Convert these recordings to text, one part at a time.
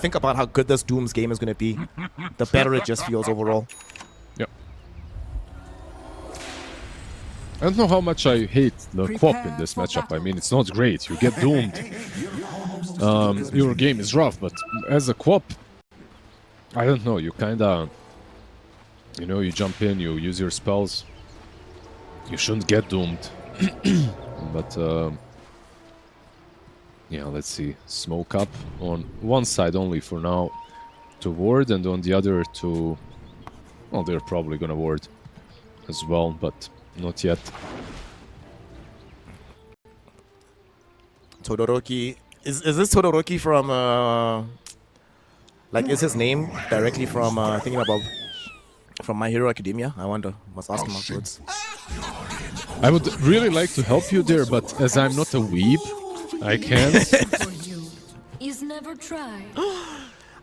think about how good this Doom's game is going to be, the better it just feels overall. Yep. I don't know how much I hate the Quap in this matchup. I mean, it's not great. You get doomed. Your game is rough, but as a Quap, I don't know. You kind of, you know, you jump in, you use your spells. You shouldn't get doomed. But, yeah, let's see. Smoke up on one side only for now to ward, and on the other to... Well, they're probably gonna ward as well, but not yet. Todoroki. Is this Todoroki from, like, is his name directly from, thinking about, from My Hero Academia? I wonder. Must ask him afterwards. I would really like to help you there, but as I'm not a weeb, I can't.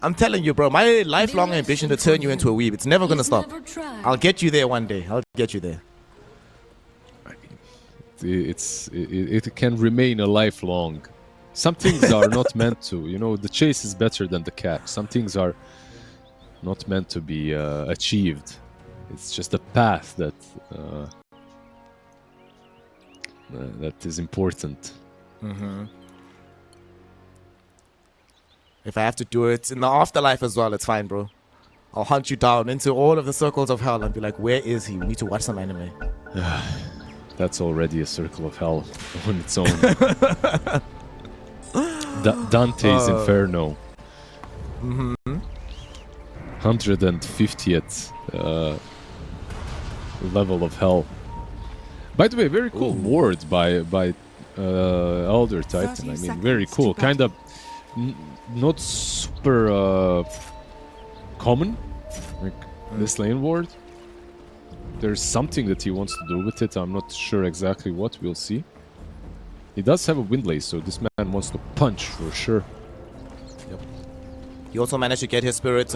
I'm telling you, bro, my lifelong ambition to turn you into a weeb, it's never gonna stop. I'll get you there one day. I'll get you there. It can remain a lifelong. Some things are not meant to. You know, the chase is better than the catch. Some things are not meant to be achieved. It's just a path that that is important. Mm-hmm. If I have to do it in the afterlife as well, it's fine, bro. I'll hunt you down into all of the circles of hell and be like, where is he? We need to watch some anime. That's already a circle of hell on its own. Dante's Inferno. 150th level of hell. By the way, very cool ward by Elder Titan. I mean, very cool. Kind of not super common, like this lane ward. There's something that he wants to do with it. I'm not sure exactly what. We'll see. He does have a windlace, so this man wants to punch for sure. Yep. He also managed to get his spirit.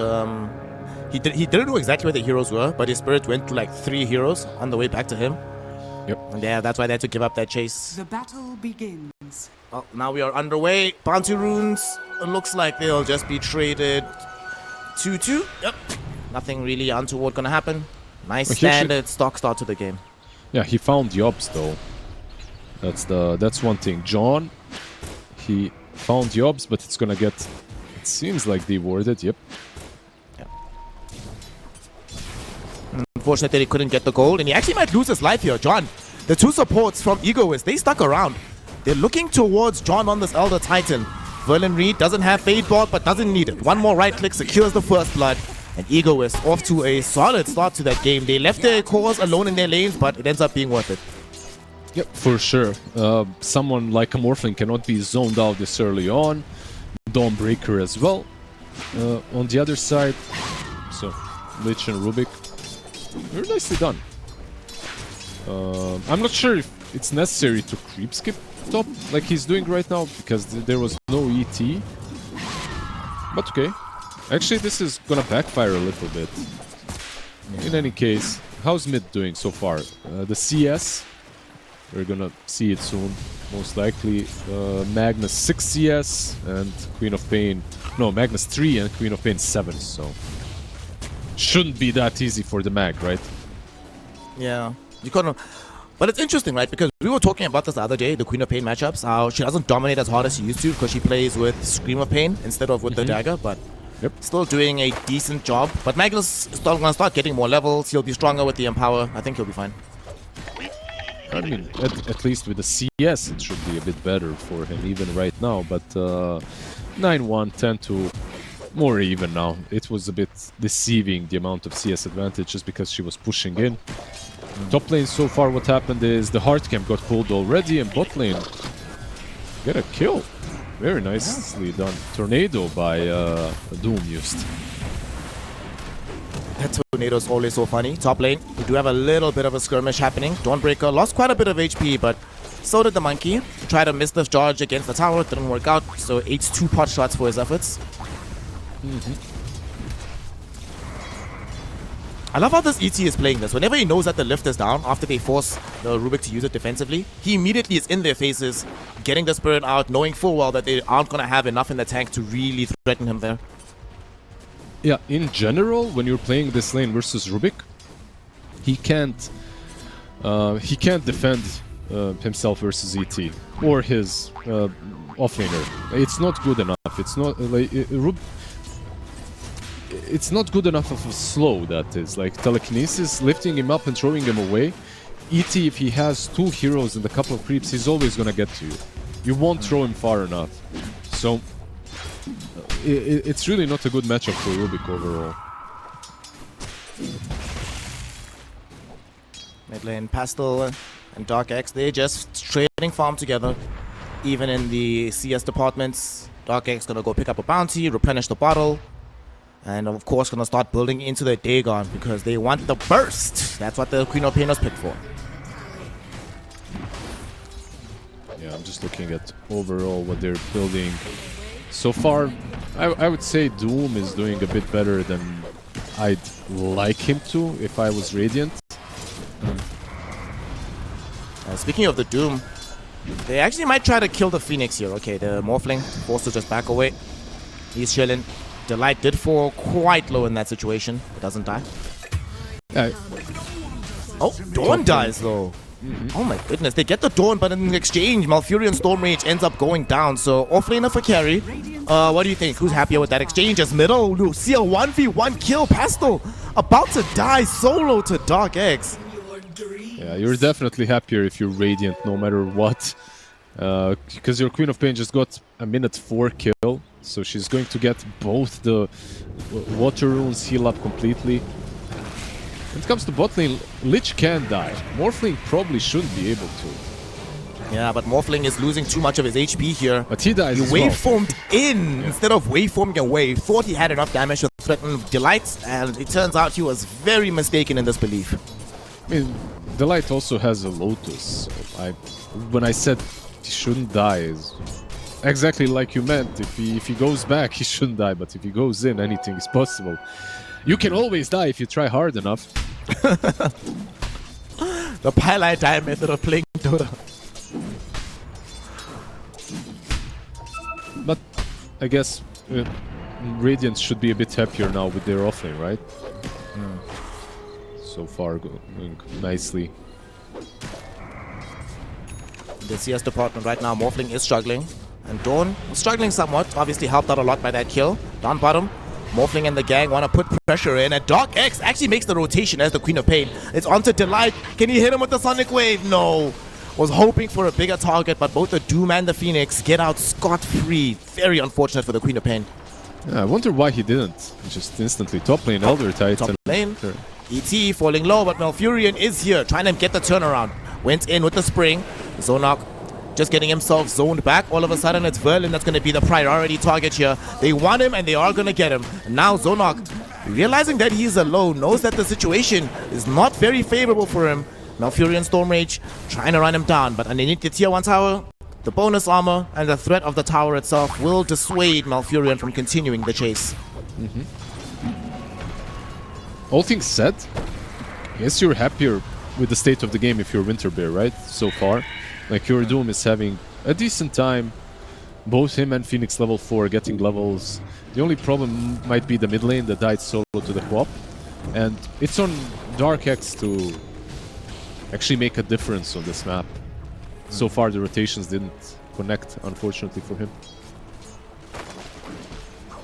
He didn't know exactly where the heroes were, but his spirit went to like 3 heroes on the way back to him. Yep. And yeah, that's why they had to give up that chase. The battle begins. Well, now we are underway. Bounty runes. It looks like they'll just be traded 2-2. Yep. Nothing really untoward gonna happen. Nice standard stock start to the game. Yeah, he found Yobs though. That's one thing. John, he found Yobs, but it's gonna get, it seems like dewarded. Yep. Yeah. Unfortunately, he couldn't get the gold, and he actually might lose his life here. John, the 2 supports from Egoists, they stuck around. They're looking towards John on this Elder Titan. Verlin Reed doesn't have Fade Board, but doesn't need it. One more right click secures the first blood. And Egoists off to a solid start to that game. They left their cores alone in their lanes, but it ends up being worth it. Yep, for sure. Someone like a Morphling cannot be zoned out this early on. Dawnbreaker as well. On the other side, so Lich and Rubik, very nicely done. I'm not sure if it's necessary to creep skip top like he's doing right now, because there was no ET. But okay. Actually, this is gonna backfire a little bit. In any case, how's mid doing so far? The CS, we're gonna see it soon, most likely. Magnus 6 CS and Queen of Pain. No, Magnus 3 and Queen of Pain 7, so shouldn't be that easy for the Mag, right? Yeah, you couldn't. But it's interesting, right? Because we were talking about this the other day, the Queen of Pain matchups, how she doesn't dominate as hard as she used to because she plays with Scream of Pain instead of with the dagger, but still doing a decent job. But Magnus is going to start getting more levels. He'll be stronger with the Empower. I think he'll be fine. I mean, at least with the CS, it should be a bit better for him even right now. But 9-1, 10-2, more even now. It was a bit deceiving, the amount of CS advantage, just because she was pushing in. Top lane so far, what happened is the hard camp got pulled already, and bot lane get a kill. Very nicely done. Tornado by Doom used. That Tornado's always so funny. Top lane, we do have a little bit of a skirmish happening. Dawnbreaker lost quite a bit of HP, but so did the Monkey. Tried to miss the charge against the tower, didn't work out, so 8 pot shots for his efforts. I love how this ET is playing this. Whenever he knows that the lift is down, after they force the Rubik to use it defensively, he immediately is in their faces, getting the Spirit out, knowing full well that they aren't going to have enough in the tank to really threaten him there. Yeah, in general, when you're playing this lane versus Rubik, he can't defend himself versus ET or his offlaner. It's not good enough. It's not like it's not good enough of a slow, that is. Like telekinesis, lifting him up and throwing him away. ET, if he has 2 heroes and a couple of creeps, he's always gonna get to you. You won't throw him far enough. So it's really not a good matchup for Rubik overall. Mid lane, Pastel and Dark X, they're just trading farm together. Even in the CS departments, Dark X gonna go pick up a bounty, replenish the bottle, and of course gonna start building into their Dagon because they want the burst. That's what the Queen of Pain was picked for. Yeah, I'm just looking at overall what they're building. So far, I would say Doom is doing a bit better than I'd like him to if I was Radiant. Speaking of the Doom, they actually might try to kill the Phoenix here. Okay, the Morphling forced to just back away. He's chilling. Delight did fall quite low in that situation. It doesn't die. Oh, Dawn dies though. Oh my goodness, they get the Dawn, but in exchange, Malfurion Storm Rage ends up going down. So offlaner for carry. What do you think? Who's happier with that exchange? As middle, Lucio 1v1 kill. Pastel about to die solo to Dark X. Yeah, you're definitely happier if you're Radiant, no matter what. Because your Queen of Pain just got a minute 4 kill. So she's going to get both the water runes heal up completely. When it comes to bot lane, Lich can die. Morphling probably shouldn't be able to. Yeah, but Morphling is losing too much of his HP here. But he dies He as well. waveformed in instead of waveforming away. Thought he had enough damage to threaten Delight, and it turns out he was very mistaken in this belief. I mean, Delight also has a Lotus. So when I said he shouldn't die, is exactly like you meant. If he goes back, he shouldn't die. But if he goes in, anything is possible. You can always die if you try hard enough. The Pylite die method of playing Dota. But I guess Radiant should be a bit happier now with their offlane, right? So far going nicely. The CS department right now, Morphling is struggling. And Dawn is struggling somewhat. Obviously helped out a lot by that kill. Down bottom, Morphling and the gang want to put pressure in. And Dark X actually makes the rotation as the Queen of Pain. It's onto Delight. Can he hit him with the Sonic Wave? No. Was hoping for a bigger target, but both the Doom and the Phoenix get out scot-free. Very unfortunate for the Queen of Pain. Yeah, I wonder why he didn't. Just instantly top lane Elder Titan. Top lane. Sure. ET falling low, but Malfurion is here, trying to get the turnaround. Went in with the spring. Zonok just getting himself zoned back. All of a sudden, it's Verlin that's going to be the priority target here. They want him, and they are going to get him. And now Zonok, realizing that he's alone, knows that the situation is not very favorable for him. Malfurion Storm Rage trying to run him down, but underneath the tier 1 tower, the bonus armor and the threat of the tower itself will dissuade Malfurion from continuing the chase. All things said, I guess you're happier with the state of the game if you're Winterbear, right? So far. Like, your Doom is having a decent time. Both him and Phoenix level 4 getting levels. The only problem might be the mid lane that died solo to the co-op. And it's on Dark X to actually make a difference on this map. So far the rotations didn't connect, unfortunately for him.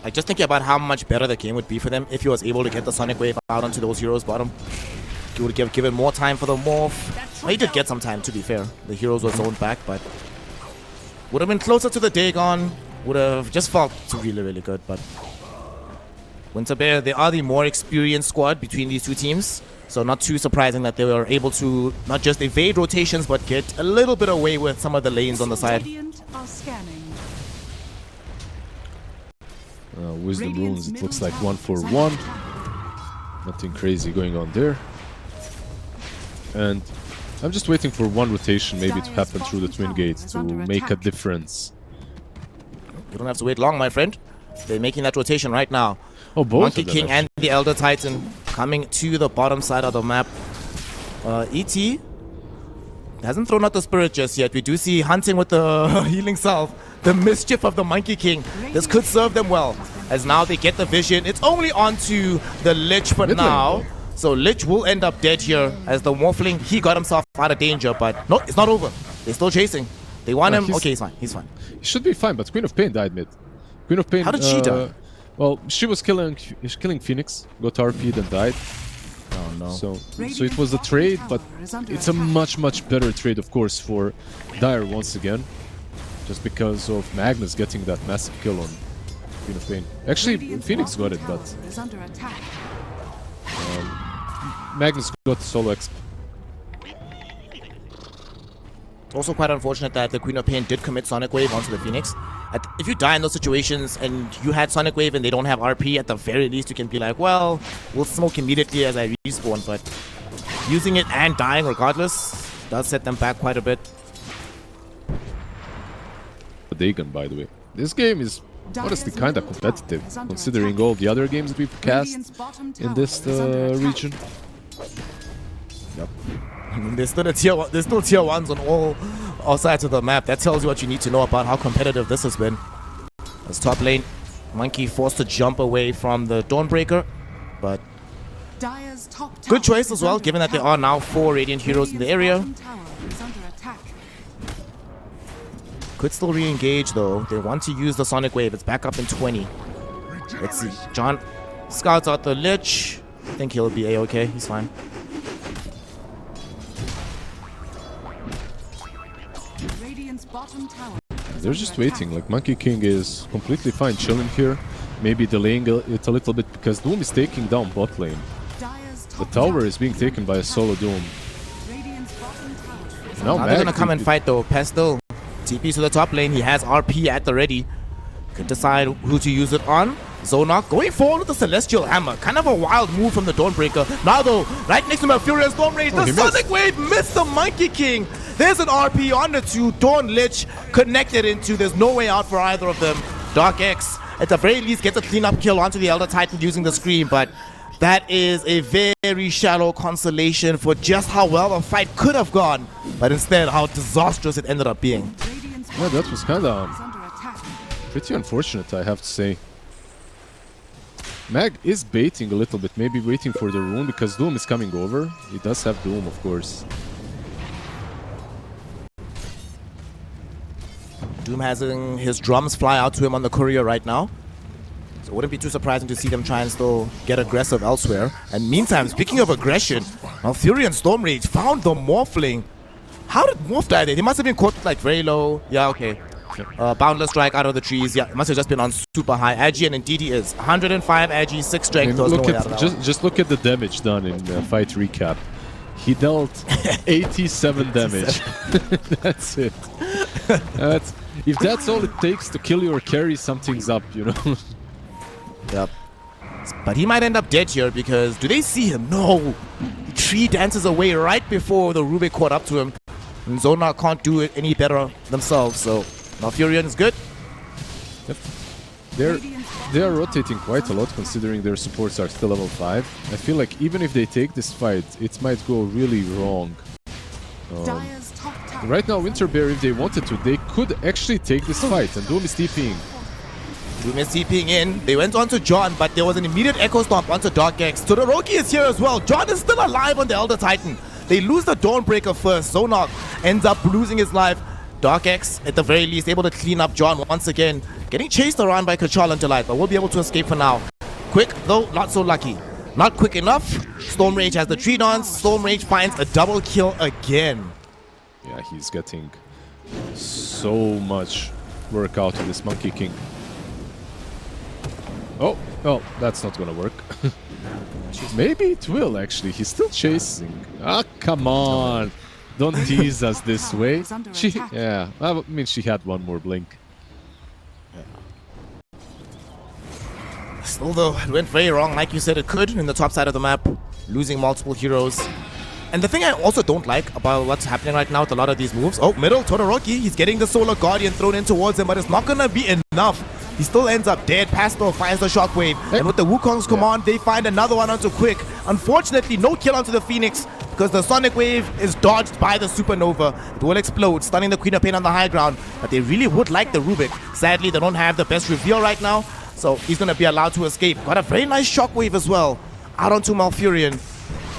Like, just thinking about how much better the game would be for them if he was able to get the Sonic Wave out onto those heroes bottom. He would have given more time for the morph. Well, he did get some time, to be fair. The heroes were zoned back, but would have been closer to the Dagon. Would have just felt really, really good, but Winterbear, they are the more experienced squad between these two teams. So not too surprising that they were able to not just evade rotations, but get a little bit away with some of the lanes on the side. Wisdom runes, it looks like 1 for 1. Nothing crazy going on there. And I'm just waiting for one rotation maybe to happen through the Twin Gate to make a difference. You don't have to wait long, my friend. They're making that rotation right now. Oh, both Monkey King and the Elder Titan coming to the bottom side of the map. ET hasn't thrown out the Spirit just yet. We do see hunting with the healing self. the mischief of the Monkey King. This could serve them well, as now they get the vision. It's only onto the Lich for now. So Lich will end up dead here, as the Morphling, he got himself out of danger, but no, it's not over. They're still chasing. They want him. Okay, he's fine. He's fine. He should be fine, but Queen of Pain died mid. Queen of Pain. How did she die? Well, she was killing Phoenix, got RP'd and died. Oh no. So it was a trade, but it's a much better trade, of course, for Dire once again, just because of Magnus getting that massive kill on Queen of Pain. Actually, Phoenix got it, but Magnus got solo exp. It's also quite unfortunate that the Queen of Pain did commit Sonic Wave onto the Phoenix. If you die in those situations and you had Sonic Wave and they don't have RP, at the very least you can be like, well, we'll smoke immediately as I respawn, but using it and dying regardless does set them back quite a bit. Dagon, by the way. This game is honestly kind of competitive, considering all the other games that we've cast in this region. Yep. I mean, there's still tier 1s on all sides of the map. That tells you what you need to know about how competitive this has been. As top lane, Monkey forced to jump away from the Dawnbreaker, but good choice as well, given that there are now 4 Radiant heroes in the area. Could still re-engage though. They want to use the Sonic Wave. It's back up in 20. Let's see. John scouts out the Lich. I think he'll be A-okay. He's fine. They're just waiting. Like, Monkey King is completely fine chilling here. Maybe delaying it a little bit because Doom is taking down bot lane. The tower is being taken by a solo Doom. Now they're gonna come and fight though. Pestle TP to the top lane. He has RP at the ready. Could decide who to use it on. Zonok going forward with the Celestial Hammer. Kind of a wild move from the Dawnbreaker. Now though, right next to my Furious Storm Rage, the Sonic Wave missed the Monkey King. There's an RP on the 2. Dawn Lich connected into. There's no way out for either of them. Dark X, at the very least, gets a cleanup kill onto the Elder Titan using the Scream, but that is a very shallow consolation for just how well the fight could have gone, but instead how disastrous it ended up being. Yeah, that was kind of pretty unfortunate, I have to say. Mag is baiting a little bit, maybe waiting for the rune because Doom is coming over. He does have Doom, of course. Doom has his drums fly out to him on the courier right now. So it wouldn't be too surprising to see them try and still get aggressive elsewhere. And meantime, speaking of aggression, Malfurion Storm Rage found the Morphling. How did Morph die there? He must have been caught like very low. Yeah, okay. Boundless Strike out of the trees. Yeah, it must have just been on super high. Agi, and indeed he is. 105 Agi, 6 strength. I mean, just look at the damage done in the fight recap. He dealt 87 damage. That's it. If that's all it takes to kill you or carry, something's up, you know? Yep. But he might end up dead here because do they see him? No! The tree dances away right before the Rubik caught up to him. And Zona can't do it any better themselves, so Malfurion is good. Yep. They are rotating quite a lot considering their supports are still level 5. I feel like even if they take this fight, it might go really wrong. Right now, Winterbear, if they wanted to, they could actually take this fight, and Doom is TPing. Doom is TPing in. They went on to John, but there was an immediate Echo Stomp onto Dark X. Todoroki is here as well. John is still alive on the Elder Titan. They lose the Dawnbreaker first. Zonok ends up losing his life. Dark X, at the very least, able to clean up John once again. Getting chased around by Kachal and Delight, but we'll be able to escape for now. Quick, though, not so lucky. Not quick enough. Storm Rage has the tree dance. Storm Rage finds a double kill again. Yeah, he's getting so much work out of this Monkey King. Oh, well, that's not gonna work. Maybe it will, actually. He's still chasing. Ah, come on. Don't tease us this way. Yeah, I mean, she had one more blink. Still, though, it went very wrong, like you said it could, in the top side of the map. Losing multiple heroes. And the thing I also don't like about what's happening right now with a lot of these moves... Oh, middle, Todoroki. He's getting the Solar Guardian thrown in towards him, but it's not going to be enough He still ends up dead. Pastel finds the shockwave. And with the Wukong's command, they find another one onto Quick. Unfortunately, no kill onto the Phoenix because the Sonic Wave is dodged by the Supernova. It will explode, stunning the Queen of Pain on the high ground. But they really would like the Rubik. Sadly, they don't have the best reveal right now. So he's going to be allowed to escape. Got a very nice shockwave as well. Out onto Malfurion.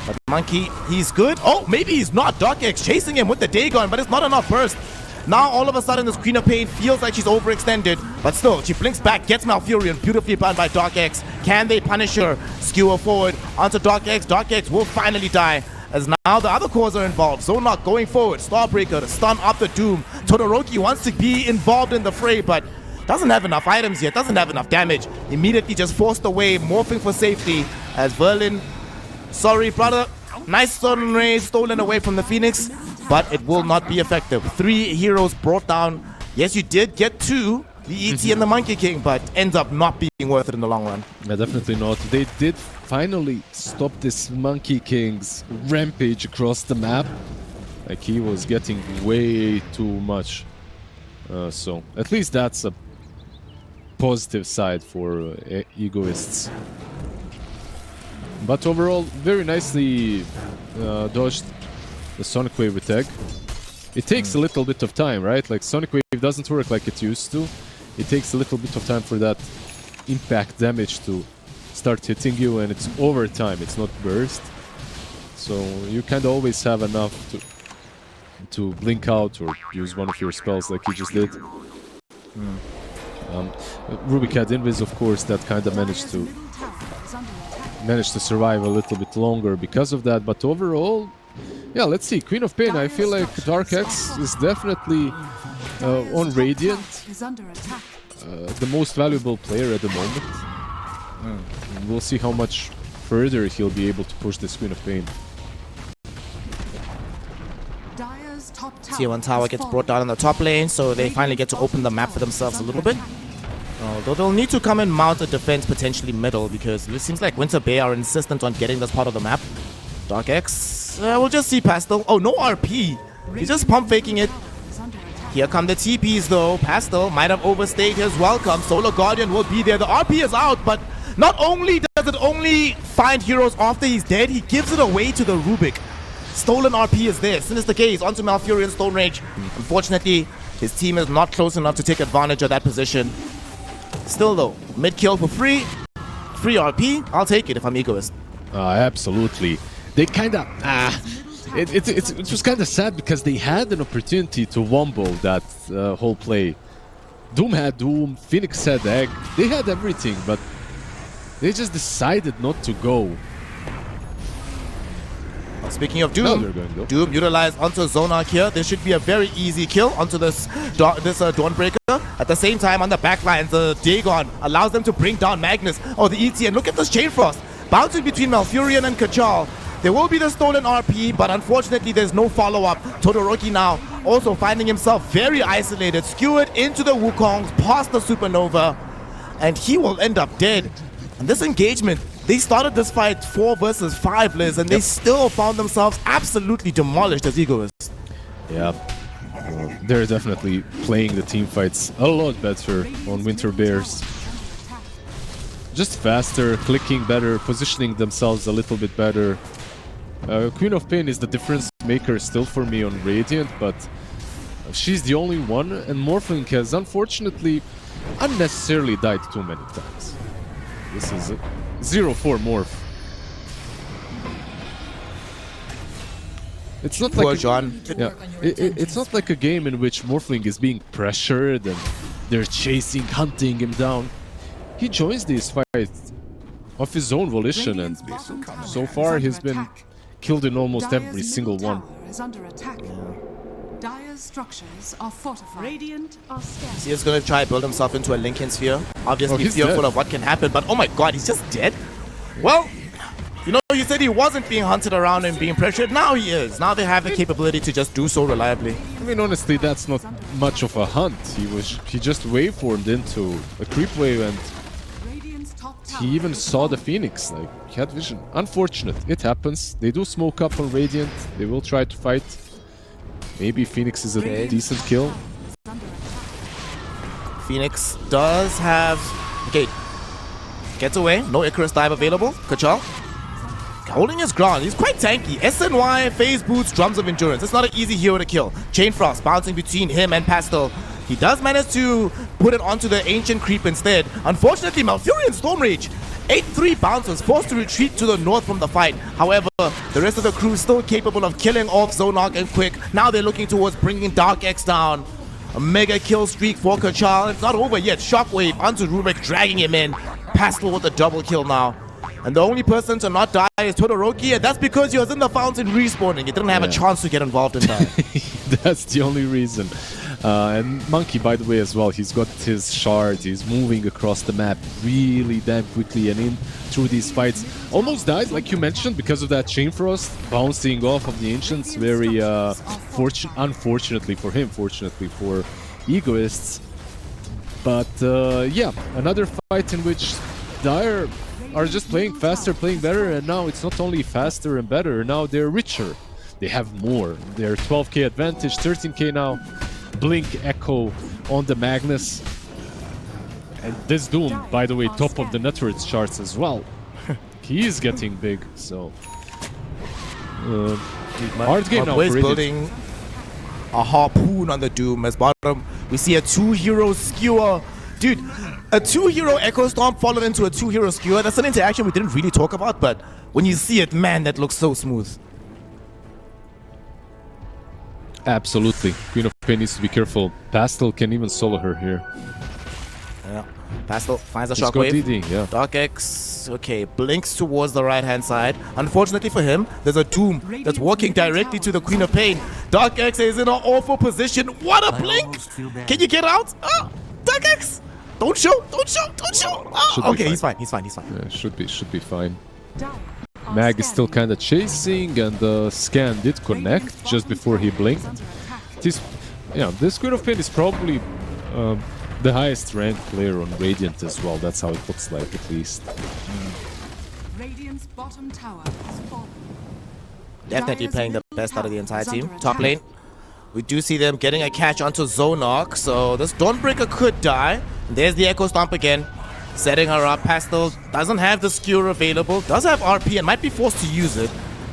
But Monkey, he's good. Oh, maybe he's not. Dark X chasing him with the Dagon, but it's not enough burst. Now, all of a sudden, this Queen of Pain feels like she's overextended. But still, she blinks back, gets Malfurion. Beautifully planned by Dark X. Can they punish her? Skewer forward onto Dark X. Dark X will finally die. As now the other cores are involved. Zonok going forward. Starbreaker to stun up the Doom. Todoroki wants to be involved in the fray, but doesn't have enough items yet. Doesn't have enough damage. Immediately just forced away, morphing for safety. As Verlin, sorry brother. Nice stun ray stolen away from the Phoenix, but it will not be effective. 3 heroes brought down. Yes, you did get 2, the ET and the Monkey King, but ends up not being worth it in the long run. Yeah, definitely not. They did finally stop this Monkey King's rampage across the map. Like, he was getting way too much. So, at least that's a positive side for Egoists. But overall, very nicely dodged the Sonic Wave attack. It takes a little bit of time, right? Like, Sonic Wave doesn't work like it used to. It takes a little bit of time for that impact damage to start hitting you, and it's over time, it's not burst. So you kind of always have enough to blink out or use one of your spells like you just did. Rubik had Invis, of course, that kind of managed to survive a little bit longer because of that, but overall, yeah, let's see. Queen of Pain, I feel like Dark X is definitely on Radiant the most valuable player at the moment. And we'll see how much further he'll be able to push this Queen of Pain. Tier 1 tower gets brought down in the top lane, so they finally get to open the map for themselves a little bit. Although they'll need to come and mount a defense potentially middle, because it seems like Winter Bay are insistent on getting this part of the map. Dark X, we'll just see Pastel. Oh, no RP. He's just pump faking it. Here come the TPs though. Pastel might have overstayed his welcome. Solar Guardian will be there. The RP is out, but not only does it only find heroes after he's dead, he gives it away to the Rubik. Stolen RP is there. Sinister Gaze onto Malfurion Stone Rage. Unfortunately, his team is not close enough to take advantage of that position. Still though, mid kill for free. Free RP, I'll take it if I'm Egoist. Absolutely. They kind of... it was kind of sad because they had an opportunity to wombo that whole play. Doom had Doom, Phoenix had Egg. They had everything, but they just decided not to go. Speaking of Doom, Doom utilized onto Zonark here. This should be a very easy kill onto this Dawnbreaker. At the same time, on the backline, the Dagon allows them to bring down Magnus. Oh, the ET, and look at this Chain Frost. Bouncing between Malfurion and Kajal. There will be the stolen RP, but unfortunately there's no follow-up. Todoroki now also finding himself very isolated, skewered into the Wukongs, past the Supernova, and he will end up dead. And this engagement, they started this fight 4 versus 5, Liz, and they still found themselves absolutely demolished as Egoists. Yeah, they're definitely playing the team fights a lot better on Winter Bears. Just faster, clicking better, positioning themselves a little bit better. Queen of Pain is the difference maker still for me on Radiant, but she's the only one, and Morphling has unfortunately unnecessarily died too many times. This is a 0-4 Morph. It's not like it's not like a game in which Morphling is being pressured and they're chasing, hunting him down. He joins these fights of his own volition, and so far he's been killed in almost every single one. Dire's structures are fortified. Radiant are scared. He's gonna try to build himself into a Lincoln Sphere. Obviously fearful of what can happen, but oh my god, he's just dead? Well, you know, you said he wasn't being hunted around and being pressured. Now he is. Now they have the capability to just do so reliably. I mean, honestly, that's not much of a hunt. He just waveformed into a creep wave, and he even saw the Phoenix. Like, he had vision. Unfortunate. It happens. They do smoke up on Radiant. They will try to fight. Maybe Phoenix is a decent kill. Phoenix does have... Okay, gets away. No Icarus dive available. Kachal holding his ground. He's quite tanky. SNY, phase boots, drums of endurance. It's not an easy hero to kill. Chain Frost bouncing between him and Pastel. He does manage to put it onto the Ancient Creep instead. Unfortunately, Malfurion Storm Rage 8-3 bounces, forced to retreat to the north from the fight. However, the rest of the crew is still capable of killing off Zonark and Quick. Now they're looking towards bringing Dark X down. A mega kill streak for Kachal. It's not over yet. Shockwave onto Rubik, dragging him in. Pastel with a double kill now. And the only person to not die is Todoroki, and that's because he was in the fountain respawning. He didn't have a chance to get involved in that. That's the only reason. And Monkey, by the way, as well, he's got his shard. He's moving across the map really damn quickly and in through these fights. Almost died, like you mentioned, because of that Chain Frost bouncing off of the Ancients. Very unfortunately for him, fortunately for Egoists. But yeah, another fight in which Dire are just playing faster, playing better, and now it's not only faster and better, now they're richer. They have more. They're 12k advantage, 13k now. Blink Echo on the Magnus. And this Doom, by the way, top of the Networks charts as well. He is getting big, so... hard game now for Radiant. Building a harpoon on the Doom. As bottom, we see a 2-hero skewer. Dude, a 2-hero Echo Stomp followed into a 2-hero skewer. That's an interaction we didn't really talk about, but when you see it, man, that looks so smooth. Absolutely. Queen of Pain needs to be careful. Pastel can even solo her here. Yeah. Pastel finds a Let's go shockwave. DD, yeah. Dark X, okay, blinks towards the right-hand side. Unfortunately for him, there's a Doom that's walking directly to the Queen of Pain. Dark X is in an awful position. What a blink! Can you get out? Oh, Dark X! Don't show! Don't show! Don't show! Oh, okay, he's fine. He's fine. He's fine. Yeah, should be fine. Mag is still kind of chasing, and the scan did connect just before he blinked. This Queen of Pain is probably the highest ranked player on Radiant as well. That's how it looks like, at least. Radiant's bottom tower has fallen. Definitely playing the best out of the entire team. Top lane, we do see them getting a catch onto Zonark, so this Dawnbreaker could die. And there's the Echo Stomp again. Setting her up. Pastel doesn't have the skewer available, does have RP and might be forced to use it.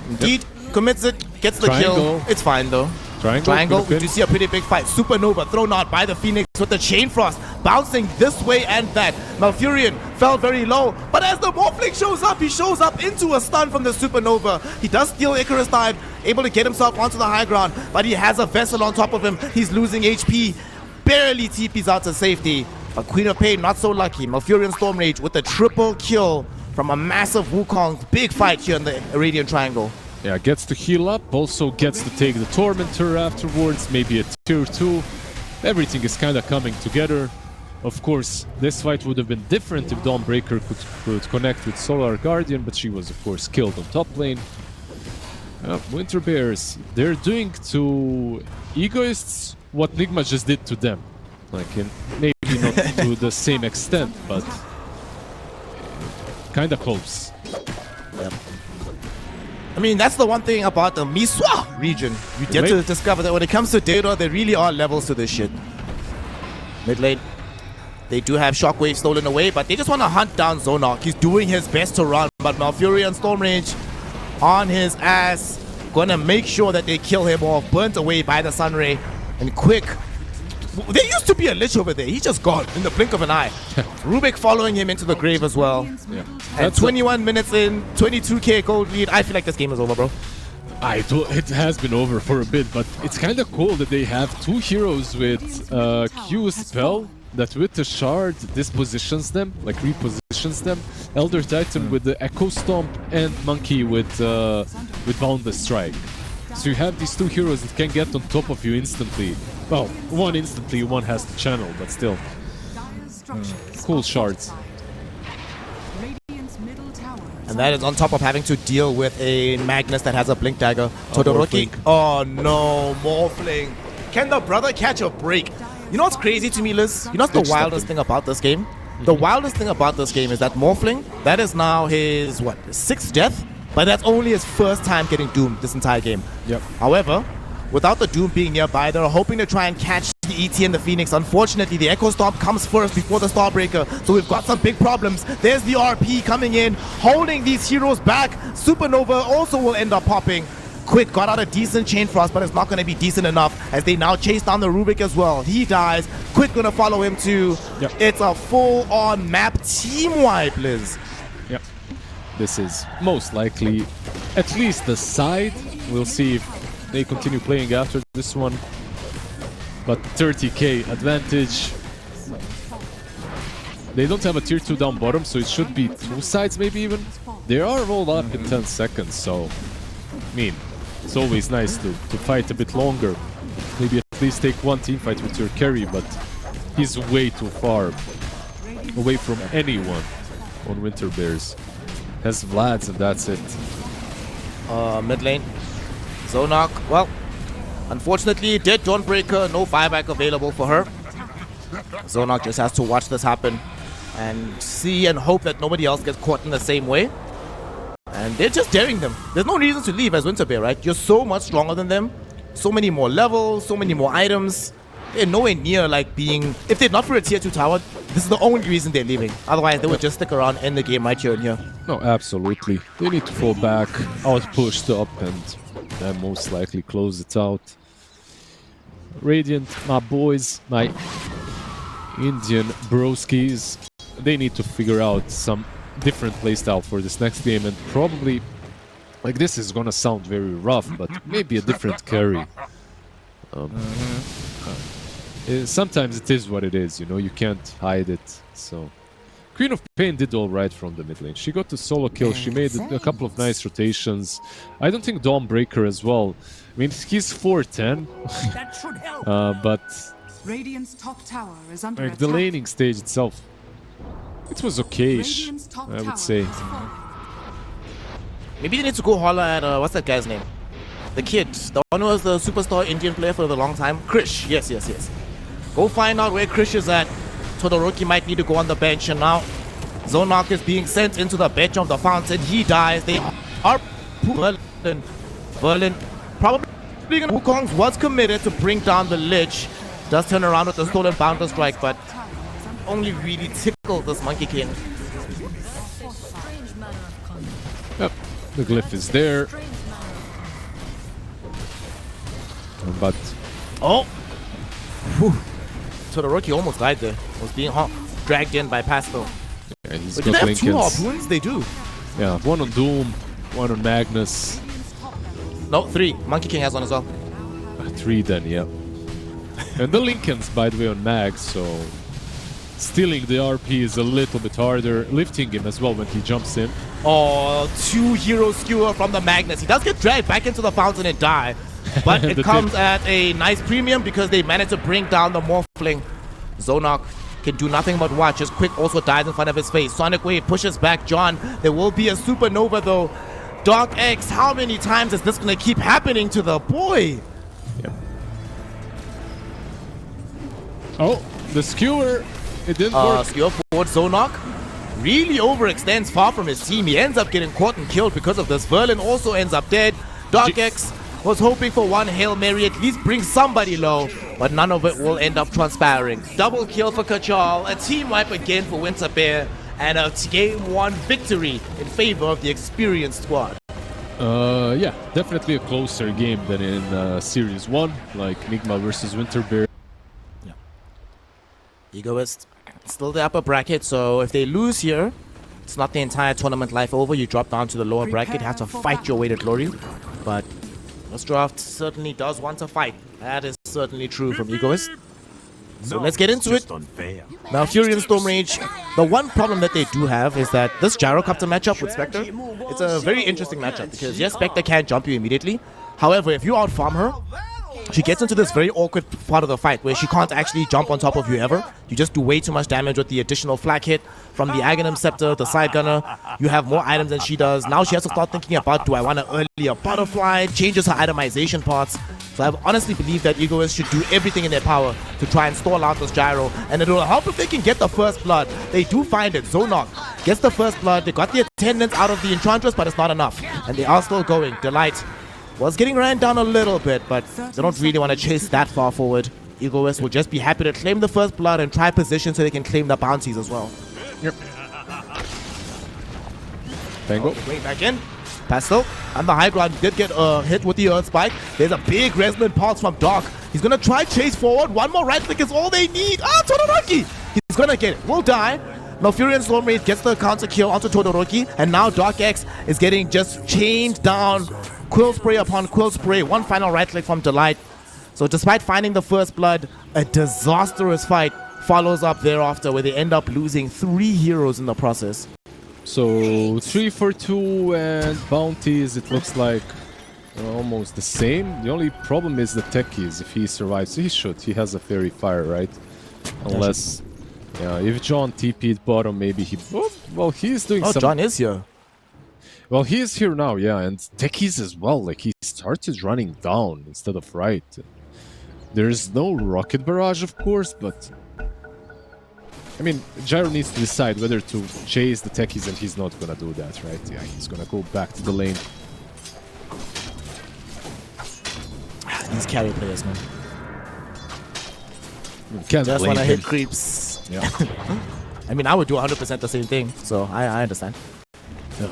Indeed, commits it, gets the kill. It's fine though. Triangle. We do see a pretty big fight. Supernova thrown out by the Phoenix with the Chain Frost bouncing this way and that. Malfurion fell very low, but as the Morphling shows up, he shows up into a stun from the Supernova. He does steal Icarus dive, able to get himself onto the high ground, but he has a vessel on top of him. He's losing HP, barely TPs out to safety. But Queen of Pain not so lucky. Malfurion Storm Rage with a triple kill from a massive Wukong. Big fight here in the Radiant Triangle. Yeah, gets to heal up, also gets to take the Tormentor afterwards, maybe a tier 2. Everything is kind of coming together. Of course, this fight would have been different if Dawnbreaker could connect with Solar Guardian, but she was, of course, killed on top lane. Winter Bears, they're doing to Egoists what Nigma just did to them. Like, maybe not to the same extent, but kind of close. Yep. I mean, that's the one thing about the MESWA region. You get to discover that when it comes to data, there really are levels to this shit. Mid lane, they do have Shockwave stolen away, but they just want to hunt down Zonark. He's doing his best to run, but Malfurion Storm Rage on his ass. Gonna make sure that they kill him off. Burnt away by the Sunray. And Quick. There used to be a Lich over there. He's just gone in the blink of an eye. Rubik following him into the grave as well. Yeah. And 21 minutes in, 22k gold lead. I feel like this game is over, bro. It has been over for a bit, but it's kind of cool that they have two heroes with Q spell that with the shard dispositions them, like repositions them. Elder Titan with the Echo Stomp and Monkey with Boundless Strike. So you have these two heroes that can get on top of you instantly. Well, one instantly, one has to channel, but still. Cool shards. And that is on top of having to deal with a Magnus that has a Blink Dagger. Todoroki. Oh no, Morphling. Can the brother catch a break? You know what's crazy to me, Liz? You know what's the wildest thing about this game? The wildest thing about this game is that Morphling, that is now his, what, 6th death? But that's only his first time getting doomed this entire game. Yep. However, without the Doom being nearby, they're hoping to try and catch the ET and the Phoenix. Unfortunately, the Echo Stomp comes first before the Starbreaker, so we've got some big problems. There's the RP coming in, holding these heroes back. Supernova also will end up popping. Quick got out a decent Chain Frost, but it's not going to be decent enough as they now chase down the Rubik as well. He dies. Quick going to follow him too. Yep. It's a full-on map team wipe, Liz. Yep. This is most likely at least the side. We'll see if they continue playing after this one. But 30k advantage. They don't have a tier 2 down bottom, so it should be two sides maybe even. They are rolled up in 10 seconds, so I mean, it's always nice to fight a bit longer. Maybe at least take one team fight with your carry, but he's way too far away from anyone on Winter Bears. Has Vlad's and that's it. Mid lane. Zonark, well, unfortunately, dead Dawnbreaker, no buyback available for her. Zonark just has to watch this happen and see and hope that nobody else gets caught in the same way. And they're just daring them. There's no reason to leave as Winter Bear, right? You're so much stronger than them. So many more levels, so many more items. They're nowhere near like being... If they're not for a tier 2 tower, this is the only reason they're leaving. Otherwise, they would just stick around, end the game right here and here. No, absolutely. They need to fall back, out-pushed up, and then most likely close it out. Radiant, my boys, my Indian broskies, they need to figure out some different playstyle for this next game, and probably, like, this is gonna sound very rough, but maybe a different carry. Sometimes it is what it is, you know, you can't hide it. So Queen of Pain did all right from the mid lane. She got the solo kill, she made a couple of nice rotations. I don't think Dawnbreaker as well. I mean, he's 410, but Radiant's top tower is under like attack. the laning stage itself, it was okay-ish, Radiant's top I would tower say. is falling. Maybe they need to go holler at, what's that guy's name? The kid, the one who was the superstar Indian player for a long time. Krish, yes. Go find out where Krish is at. Todoroki might need to go on the bench, and now Zonark is being sent into the bench of the fountain. He dies. They are Berlin probably gonna... Wukong's was committed to bring down the Lich. Does turn around with the stolen Bouncer Strike, but only really tickled this Monkey King. Yep, the glyph is there. But Oh! Whew. Todoroki almost died there. Was being dragged in by Pastel. yeah, he's But do they got have two Lincolns. harpoons? They do. Yeah, one on Doom, one on Magnus. No, three. Monkey King has one as well. 3 then, yeah. And the Lincolns, by the way, on Mag, so stealing the RP is a little bit harder. Lifting him as well when he jumps in. Oh, 2 hero skewer from the Magnus. He does get dragged back into the fountain and die. But it comes at a nice premium because they managed to bring down the Morphling. Zonark can do nothing but watch. Just Quick also dies in front of his face. Sonic Wave pushes back John. There will be a Supernova though. Dark X, how many times is this going to keep happening to the boy? Yep. Oh, the skewer. It didn't work. Skewer forward Zonark. Really overextends far from his team. He ends up getting caught and killed because of this. Verlin also ends up dead. Dark X was hoping for one Hail Mary, at least bring somebody low, but none of it will end up transpiring. Double kill for Kachal, a team wipe again for Winter Bear, and a game 1 victory in favor of the experienced squad. Yeah, definitely a closer game than in Series 1, like Nigma versus Winter Bear. Yeah. Egoist, still the upper bracket, so if they lose here, it's not the entire tournament life over. You drop down to the lower bracket, have to fight your way to glory, but this draft certainly does want to fight. That is certainly true from Egoist. So let's get into it. Now, Fury and Storm Rage, the one problem that they do have is that this Gyrocopter matchup with Spectre, it's a very interesting matchup because yes, Spectre can jump you immediately. However, if you outfarm her, she gets into this very awkward part of the fight where she can't actually jump on top of you ever. You just do way too much damage with the additional flag hit from the Aghanim Scepter, the Side Gunner. You have more items than she does. Now she has to start thinking about, do I want to earlier butterfly? Changes her itemization parts. So I honestly believe that Egoists should do everything in their power to try and stall out this Gyro. And it will help if they can get the first blood. They do find it. Zonark gets the first blood. They got the attendance out of the Enchantress, but it's not enough. And they are still going. Delight was getting ran down a little bit, but they don't really want to chase that far forward. Egoists will just be happy to claim the first blood and try position so they can claim the bounties as well. Yep. Tango. Way back in. Pastel on the high ground did get hit with the Earth Spike. There's a big resonant pulse from Doc. He's gonna try chase forward. One more right click is all they need. Ah, Todoroki! He's gonna get it. Will die. Malfurion Storm Wraith gets the counter kill onto Todoroki, and now Dark X is getting just chained down. Quill spray upon quill spray. One final right click from Delight. So despite finding the first blood, a disastrous fight follows up thereafter, where they end up losing 3 heroes in the process. So 3 for 2 and bounties, it looks like almost the same. The only problem is the techies. If he survives, he should. He has a fairy fire, right? Unless, yeah, if John TP'd bottom, maybe he... Well, he's doing some... Oh, John is here. Well, he is here now, yeah, and techies as well. Like, he started running down instead of right. There's no rocket barrage, of course, but... I mean, Gyro needs to decide whether to chase the techies, and he's not gonna do that, right? Yeah, he's gonna go back to the lane. These carry players, man. Can't Just blame wanna him. hit creeps. Yeah. I mean, I would do 100% the same thing, so I understand. Yeah.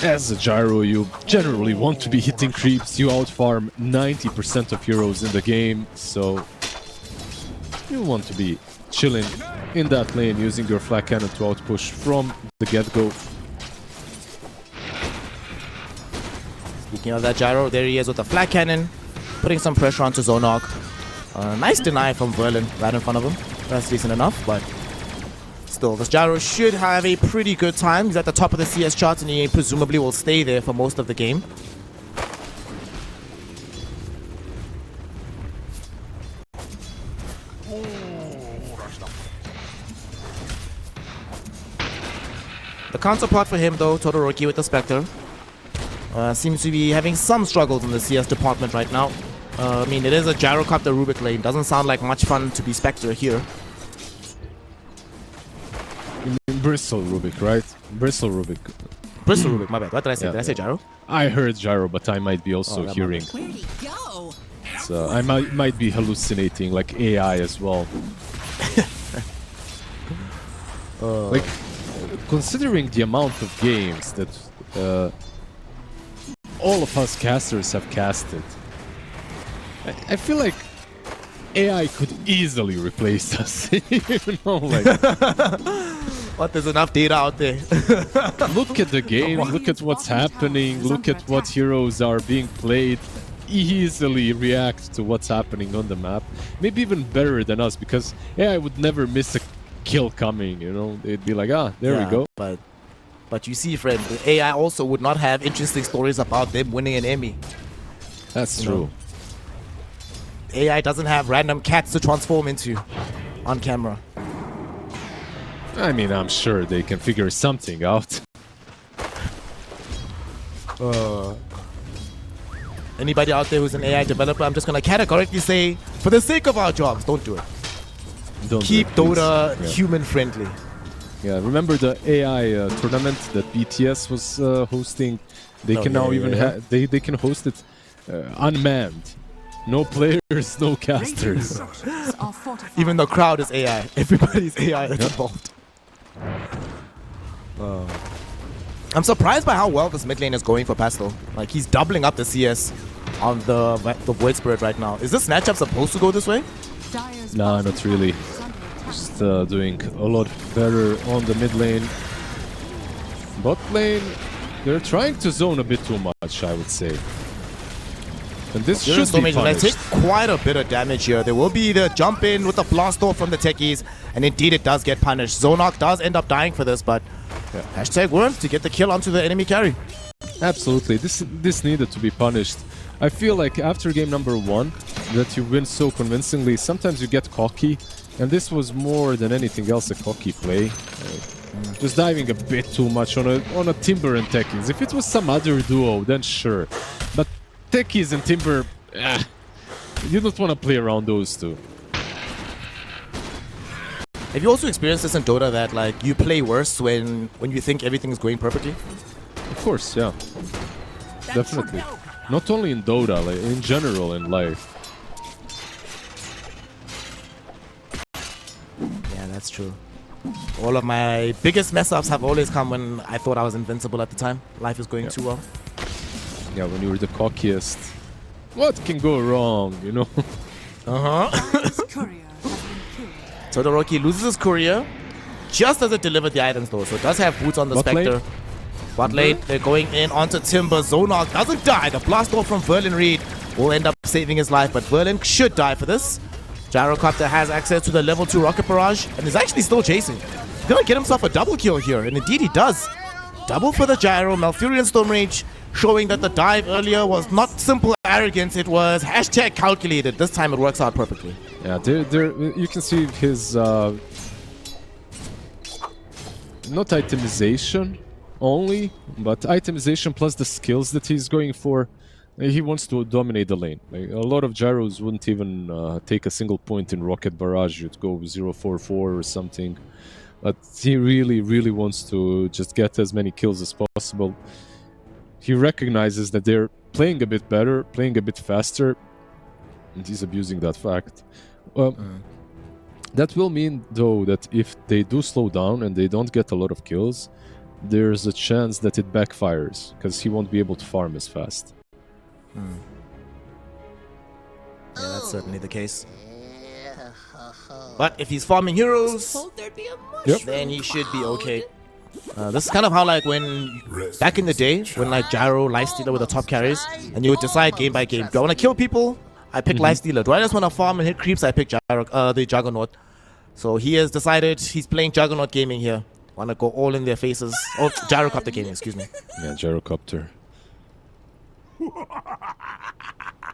As a Gyro, you generally want to be hitting creeps. You outfarm 90% of heroes in the game, so you want to be chilling in that lane, using your flag cannon to outpush from the get-go. Speaking of that Gyro, there he is with the flag cannon, putting some pressure onto Zonok. Nice deny from Verlin right in front of him. That's decent enough, but still, this Gyro should have a pretty good time. He's at the top of the CS charts, and he presumably will stay there for most of the game. The counterpart for him, though, Todoroki with the Spectre, seems to be having some struggles in the CS department right now. I mean, it is a Gyrocopter Rubik lane. Doesn't sound like much fun to be Spectre here. In Bristol Rubik, right? Bristol Rubik. Bristol Rubik, my bad. What did I say? Yeah, Did I say Gyro? I heard Gyro, but I might be also hearing. Where'd he go? So I might be hallucinating, like AI as well. Like, considering the amount of games that all of us casters have casted, I feel like AI could easily replace us. You know, like, What? There's enough data out there. look at the game, look at what's happening, look at what heroes are being played. Easily react to what's happening on the map. Maybe even better than us, because AI would never miss a kill coming, you know? They'd be like, ah, there we go. But you see, friend, the AI also would not have interesting stories about them winning an Emmy. That's true. AI doesn't have random cats to transform into on camera. I mean, I'm sure they can figure something out. Anybody out there who's an AI developer, I'm just gonna categorically say, for the sake of our jobs, don't do it. Don't Keep do it, please. Dota Yeah. human friendly. Yeah, remember the AI tournament that BTS was hosting? They can now even they can host it unmanned. No players, no casters. Are fortified. Even the crowd is AI. Everybody's AI that's involved. I'm surprised by how well this mid lane is going for Pastel. Like, he's doubling up the CS on the Void Spirit right now. Is this matchup supposed to go this way? Dire's Nah, bottom not really. tower is under attack. Just doing a lot better on the mid lane. Bot lane, they're trying to zone a bit too much, I would say. And this should be Gonna take punished. quite a bit of damage here. There will be the jump in with the blast off from the techies, and indeed it does get punished. Zonok does end up dying for this, but hashtag Worms to get the kill onto the enemy carry. Absolutely, this needed to be punished. I feel like after game number 1, that you win so convincingly, sometimes you get cocky, and this was more than anything else a cocky play. Just diving a bit too much on a Timber and Techies. If it was some other duo, then sure. But Techies and Timber, you don't want to play around those two. Have you also experienced this in Dota, that like you play worse when you think everything is going perfectly? Of course, yeah. Definitely. Not only in Dota, like in general in life. That's true. All of my biggest mess-ups have always come when I thought I was invincible at the time. Life is going too well. Yeah, when you were the cockiest. What can go wrong, you know? Dire's courier has been killed. Todoroki loses his courier just as it delivered the items though, so it does have boots on the Bot lane. Spectre. Bot lane, they're going in onto Timber. Zonark doesn't die. The blast off from Verlin Reed will end up saving his life, but Verlin should die for this. Gyrocopter has access to the level 2 rocket barrage and is actually still chasing. He's gonna get himself a double kill here, and indeed he does. Double for the Gyro. Malfurion Storm Rage showing that the dive earlier was not simple arrogance, it was hashtag calculated. This time it works out perfectly. Yeah, you can see his not itemization only, but itemization plus the skills that he's going for. He wants to dominate the lane. Like, a lot of gyros wouldn't even take a single point in rocket barrage. You'd go 0-4-4 or something. But he really, really wants to just get as many kills as possible. He recognizes that they're playing a bit better, playing a bit faster, and he's abusing that fact. That will mean, though, that if they do slow down and they don't get a lot of kills, there's a chance that it backfires, because he won't be able to farm as fast. Yeah, that's certainly the case. But if he's farming heroes, then he should be okay. This is kind of how, like, when back in the day, when like Gyro, Lifestealer were the top carries, and you would decide game by game. Do I want to kill people? I pick Lifestealer. Do I just want to farm and hit creeps? I pick the Juggernaut. So he has decided he's playing Juggernaut gaming here. Want to go all in their faces. Oh, Gyrocopter gaming, excuse me. Yeah, Gyrocopter.